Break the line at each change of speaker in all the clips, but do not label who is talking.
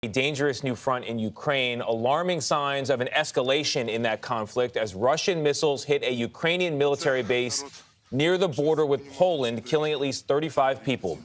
A dangerous new front in Ukraine, alarming signs of an escalation in that conflict as Russian missiles hit a Ukrainian military base near the border with Poland, killing at least 35 people.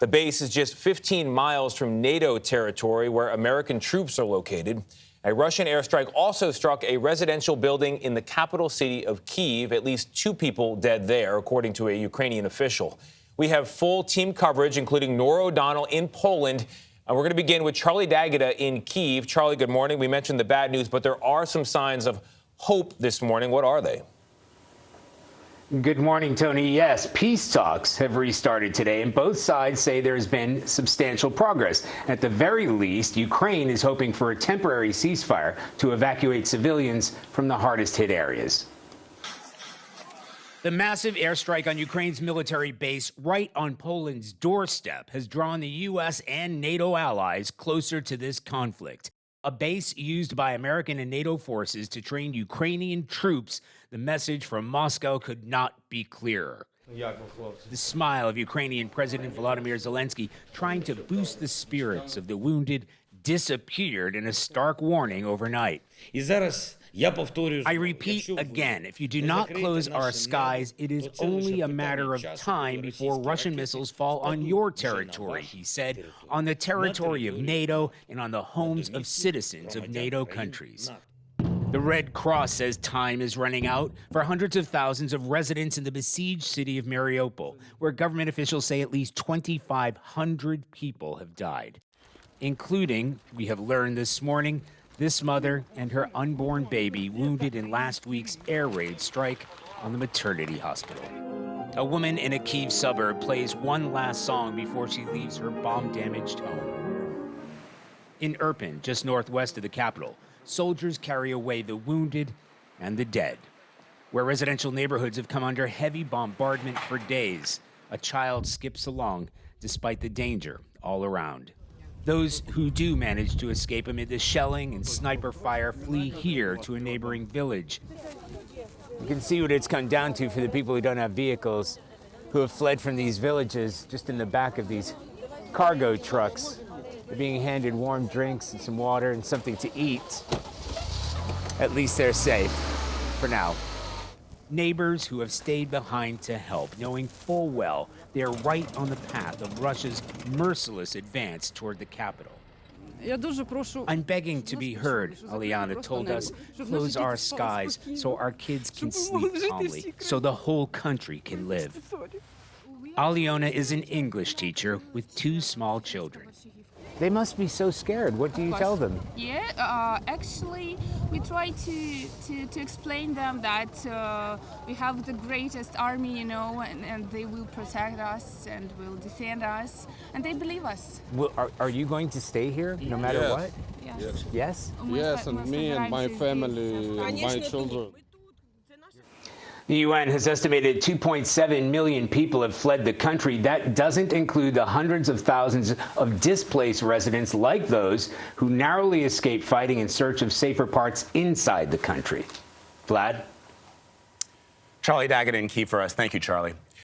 The base is just 15 miles from NATO territory where American troops are located. A Russian airstrike also struck a residential building in the capital city of Kyiv. At least 2 people dead there, according to a Ukrainian official. We have full team coverage, including Nora O'Donnell in Poland. And we're going to begin with Charlie D'Agata in Kyiv. Charlie, good morning. We mentioned the bad news, but there are some signs of hope this morning. What are they?
Good morning, Tony. Yes, peace talks have restarted today, and both sides say there's been substantial progress. At the very least, Ukraine is hoping for a temporary ceasefire to evacuate civilians from the hardest hit areas.
The massive airstrike on Ukraine's military base right on Poland's doorstep has drawn the U.S. and NATO allies closer to this conflict. A base used by American and NATO forces to train Ukrainian troops. The message from Moscow could not be clearer. The smile of Ukrainian President Volodymyr Zelensky, trying to boost the spirits of the wounded, disappeared in a stark warning overnight. I repeat again, if you do not close our skies, it is only a matter of time before Russian missiles fall on your territory, he said, on the territory of NATO and on the homes of citizens of NATO countries. The Red Cross says time is running out for hundreds of thousands of residents in the besieged city of Mariupol, where government officials say at least 2,500 people have died, including, we have learned this morning, this mother and her unborn baby wounded in last week's air raid strike on the maternity hospital. A woman in a Kyiv suburb plays one last song before she leaves her bomb-damaged home. In Irpin, just northwest of the capital, soldiers carry away the wounded and the dead. Where residential neighborhoods have come under heavy bombardment for days, a child skips along despite the danger all around. Those who do manage to escape amid the shelling and sniper fire flee here to a neighboring village. You can see what it's come down to for the people who don't have vehicles, who have fled from these villages just in the back of these cargo trucks. They're being handed warm drinks and some water and something to eat. At least they're safe for now. Neighbors who have stayed behind to help, knowing full well they're right on the path of Russia's merciless advance toward the capital. I'm begging to be heard, Aliana told us. Close our skies so our kids can sleep calmly, so the whole country can live. Aliona is an English teacher with 2 small children. They must be so scared. What do you tell them?
Yeah, actually, we try to explain them that we have the greatest army, you know, and they will protect us and will defend us, and they believe us.
Well, are you going to stay here no matter what?
Yeah.
Yes?
Yes, and me and my family and my children.
The UN has estimated 2.7 million people have fled the country. That doesn't include the hundreds of thousands of displaced residents like those who narrowly escaped fighting in search of safer parts inside the country. Vlad?
Charlie D'Agata in Kyiv for us. Thank you, Charlie.